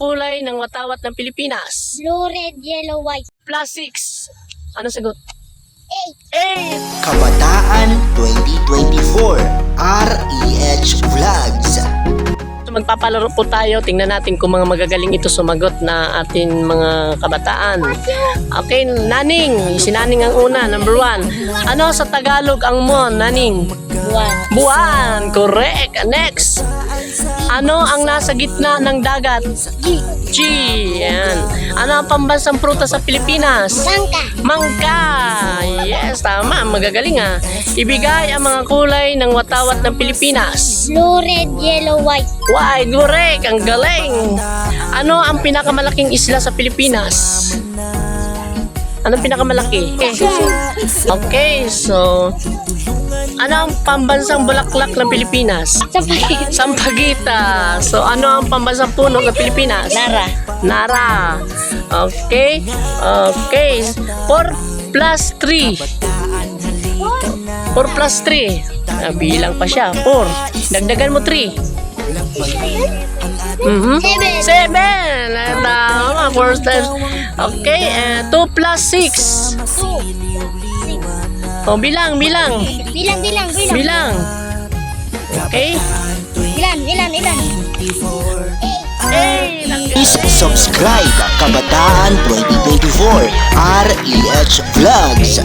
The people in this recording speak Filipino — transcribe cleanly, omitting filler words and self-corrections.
kulay ng watawat ng Pilipinas? Blue, red, yellow, white. Plus 6. Ano sagot? 8. 8. Kabataan 2024 REH Vlogs. So, magpapalaro po tayo. Tingnan natin kung mga magagaling ito sumagot na atin mga kabataan. Okay, Naning. Si Naning ang una. Number 1. Ano sa Tagalog ang mon, Naning? Buwan. Buwan. Correct. Next. Ano ang nasa gitna ng dagat? G. Yan. Ano ang pambansang prutas sa Pilipinas? Langka. Mangga. Yes, tama. Magagaling ah. Ibigay ang mga kulay ng watawat ng Pilipinas. Blue, red, yellow, white. Wide, correct. Ang galing. Ano ang pinakamalaking isla sa Pilipinas? Anong pinakamalaki? Okay, so ano ang pambansang bulaklak ng Pilipinas? Sampagita. Sampaguita. So ano ang pambansang puno ng Pilipinas? Nara. Nara. Okay. Okay. 4 plus 3. 4 plus 3. Bilang pa siya. 4. Dagdagan mo 3. 7. Tama. 4 times. Okay. 2 plus 6. 2. Oh, bilang. Bilang. Bilang. Okay. Ilan. 8. Please subscribe Kabataan 2024 REH Vlogs.